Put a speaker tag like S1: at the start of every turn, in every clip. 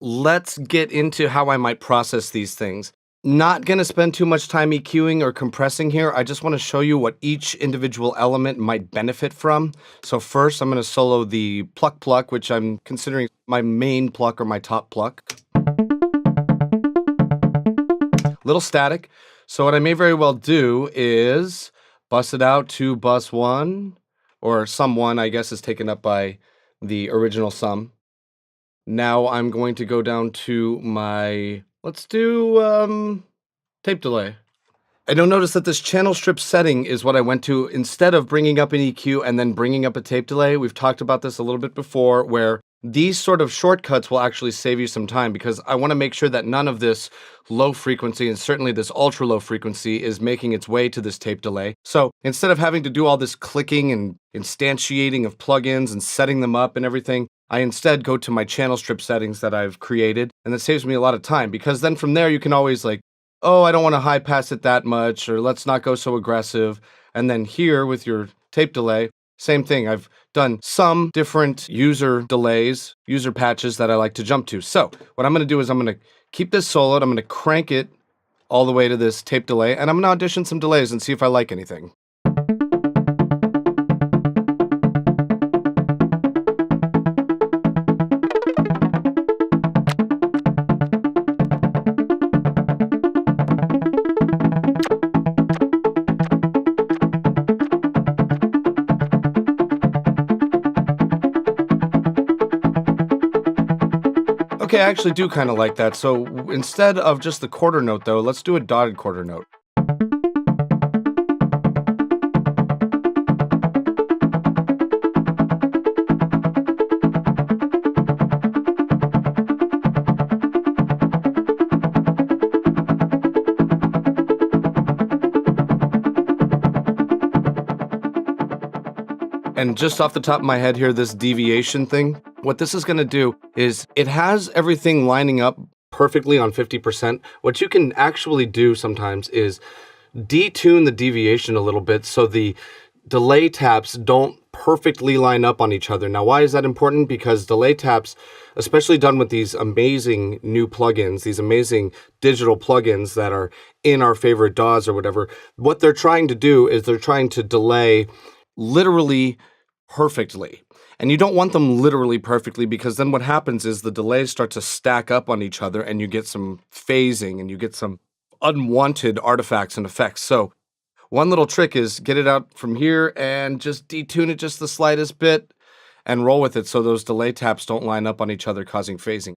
S1: let's get into how I might process these things. Not going to spend too much time EQing or compressing here. I just want to show you what each individual element might benefit from. So first, I'm going to solo the pluck, which I'm considering my main pluck or my top pluck. Little static. So what I may very well do is bust it out to bus 1, or sum 1, I guess, is taken up by the original sum. Now I'm going to go down to my, let's do tape delay. And you'll notice that this channel strip setting is what I went to instead of bringing up an EQ and then bringing up a tape delay. We've talked about this a little bit before, where these sort of shortcuts will actually save you some time, because I want to make sure that none of this low frequency, and certainly this ultra low frequency, is making its way to this tape delay. So instead of having to do all this clicking and instantiating of plugins and setting them up and everything, I instead go to my channel strip settings that I've created, and that saves me a lot of time, because then from there you can always like, oh, I don't want to high pass it that much, or let's not go so aggressive. And then here with your tape delay, same thing. I've done some different user delays, user patches that I like to jump to. So what I'm going to do is I'm going to keep this soloed. I'm going to crank it all the way to this tape delay, and I'm going to audition some delays and see if I like anything. Okay, I actually do kind of like that. So instead of just the quarter note, though, let's do a dotted quarter note. And just off the top of my head here, this deviation thing, what this is going to do is it has everything lining up perfectly on 50%. What you can actually do sometimes is detune the deviation a little bit so the delay taps don't perfectly line up on each other. Now, why is that important? Because delay taps, especially done with these amazing new plugins, these amazing digital plugins that are in our favorite DAWs or whatever, what they're trying to do is they're trying to delay literally perfectly. And you don't want them literally perfectly, because then what happens is the delays start to stack up on each other and you get some phasing and you get some unwanted artifacts and effects. So one little trick is get it out from here and just detune it just the slightest bit and roll with it so those delay taps don't line up on each other, causing phasing.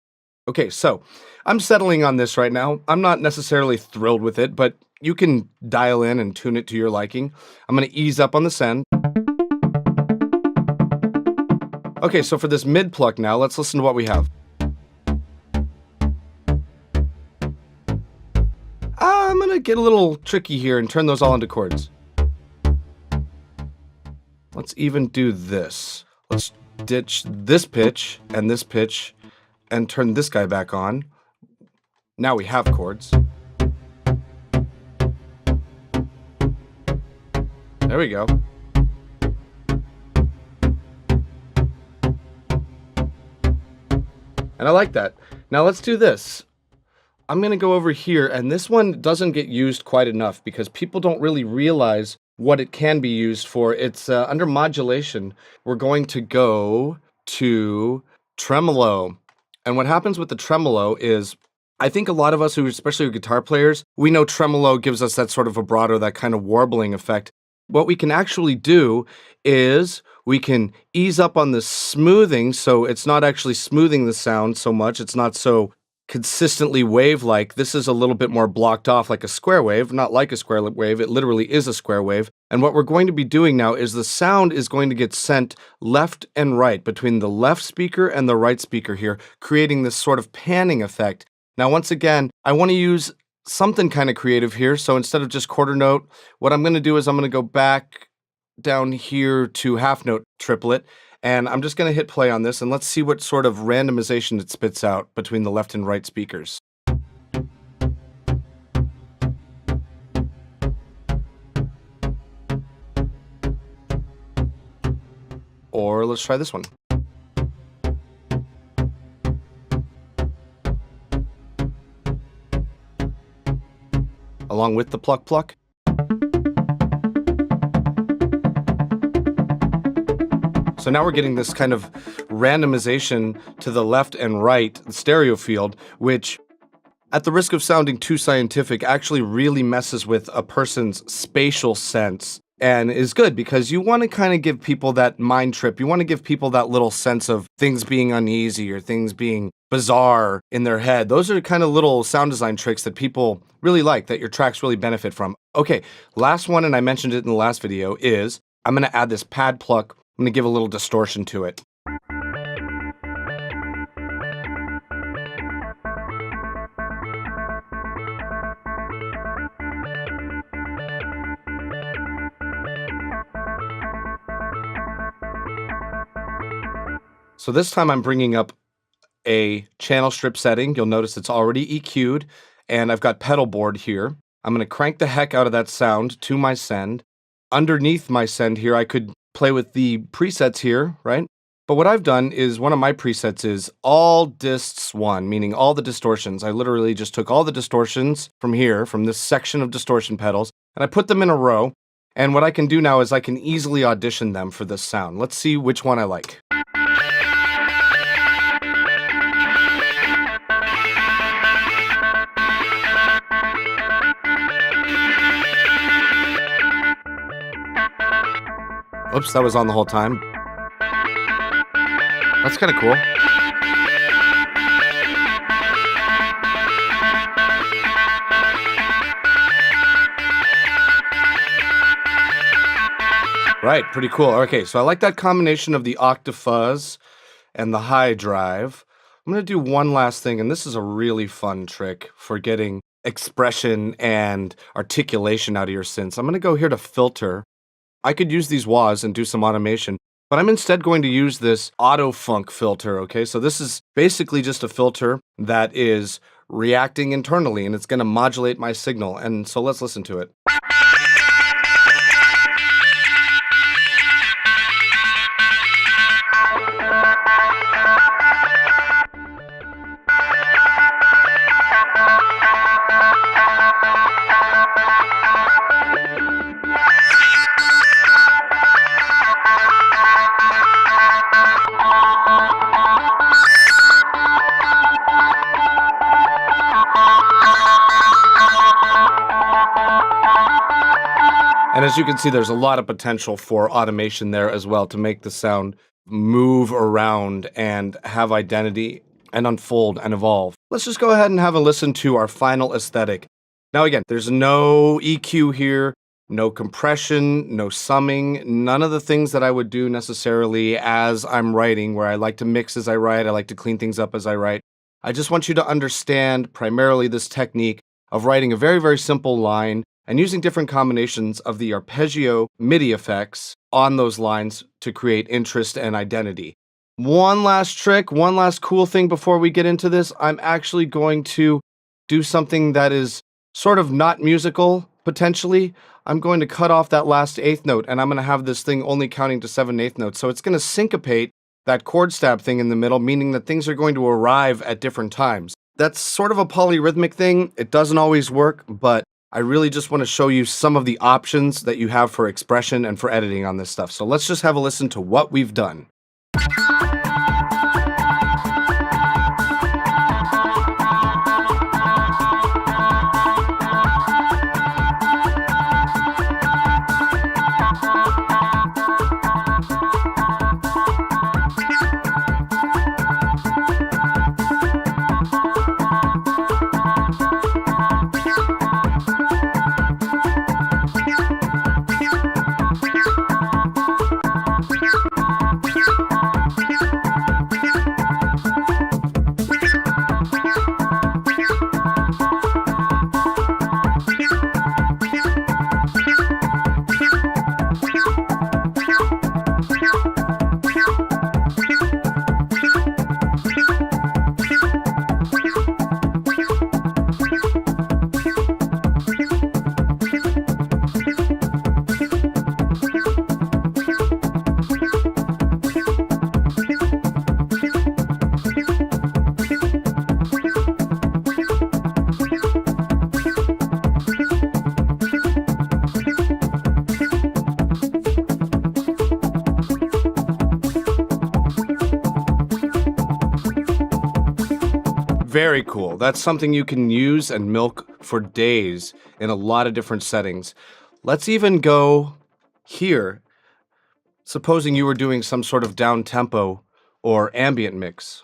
S1: Okay, so I'm settling on this right now. I'm not necessarily thrilled with it, but you can dial in and tune it to your liking. I'm going to ease up on the send. Okay, so for this mid pluck now, let's listen to what we have. I'm going to get a little tricky here and turn those all into chords. Let's even do this. Let's ditch this pitch and turn this guy back on. Now we have chords. There we go. And I like that. Now let's do this. I'm going to go over here, and this one doesn't get used quite enough because people don't really realize what it can be used for. It's under modulation. We're going to go to tremolo. And what happens with the tremolo is, I think a lot of us who, especially guitar players, we know tremolo gives us that sort of vibrato, that kind of warbling effect. What we can actually do is we can ease up on the smoothing, so it's not actually smoothing the sound so much. It's not so consistently wave-like. This is a little bit more blocked off like a square wave, not like a square wave. It literally is a square wave. And what we're going to be doing now is the sound is going to get sent left and right between the left speaker and the right speaker here, creating this sort of panning effect. Now, once again, I want to use something kind of creative here. So instead of just quarter note, what I'm going to do is I'm going to go back down here to half note triplet, and I'm just going to hit play on this, and let's see what sort of randomization it spits out between the left and right speakers. Or let's try this one. along with the pluck pluck. So now we're getting this kind of randomization to the left and right, the stereo field, which, at the risk of sounding too scientific, actually really messes with a person's spatial sense and is good because you want to kind of give people that mind trip. You want to give people that little sense of things being uneasy or things being bizarre in their head. Those are kind of little sound design tricks that people really like, that your tracks really benefit from. Okay, last one, and I mentioned it in the last video, is I'm going to add this pad pluck. I'm going to give a little distortion to it. So this time I'm bringing up a channel strip setting. You'll notice it's already EQ'd, and I've got pedal board here. I'm going to crank the heck out of that sound to my send. Underneath my send here, I could play with the presets here, right? But what I've done is one of my presets is all dists 1, meaning all the distortions. I literally just took all the distortions from here, from this section of distortion pedals, and I put them in a row. And what I can do now is I can easily audition them for this sound. Let's see which one I like. Oops, that was on the whole time. That's kind of cool. Right, pretty cool. Okay, so I like that combination of the octafuzz and the high drive. I'm going to do one last thing, and this is a really fun trick for getting expression and articulation out of your synths. I'm going to go here to filter. I could use these wahs and do some automation, but I'm instead going to use this auto funk filter, okay? So this is basically just a filter that is reacting internally, and it's going to modulate my signal. And so let's listen to it. And as you can see, there's a lot of potential for automation there as well to make the sound move around and have identity and unfold and evolve. Let's just go ahead and have a listen to our final aesthetic. Now again, there's no EQ here, no compression, no summing, none of the things that I would do necessarily as I'm writing, where I like to mix as I write, I like to clean things up as I write. I just want you to understand primarily this technique of writing a very, very simple line and using different combinations of the arpeggio MIDI effects on those lines to create interest and identity. One last trick, one last cool thing before we get into this. I'm actually going to do something that is sort of not musical, potentially. I'm going to cut off that last eighth note, and I'm going to have this thing only counting to 7/8 notes. So it's going to syncopate that chord stab thing in the middle, meaning that things are going to arrive at different times. That's sort of a polyrhythmic thing. It doesn't always work, but I really just want to show you some of the options that you have for expression and for editing on this stuff. So let's just have a listen to what we've done. Very cool. That's something you can use and milk for days in a lot of different settings. Let's even go here. Supposing you were doing some sort of down tempo or ambient mix.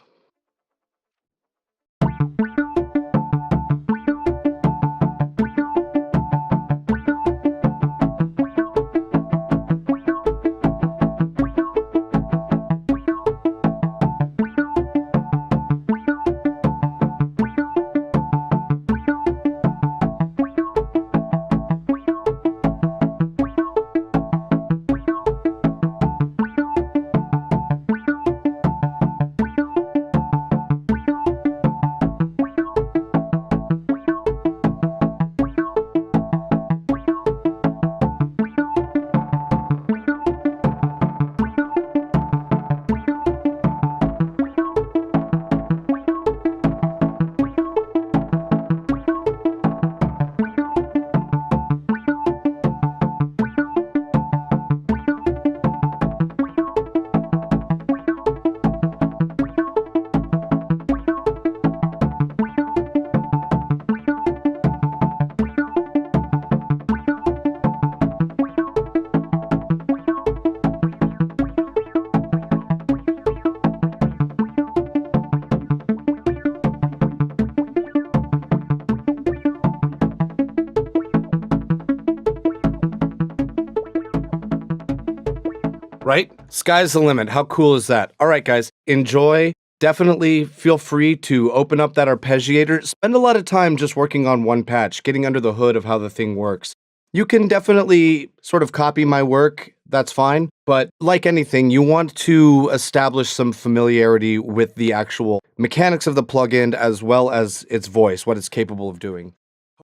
S1: Right? Sky's the limit. How cool is that? All right, guys, enjoy. Definitely feel free to open up that arpeggiator. Spend a lot of time just working on one patch, getting under the hood of how the thing works. You can definitely sort of copy my work. That's fine. But like anything, you want to establish some familiarity with the actual mechanics of the plugin as well as its voice, what it's capable of doing.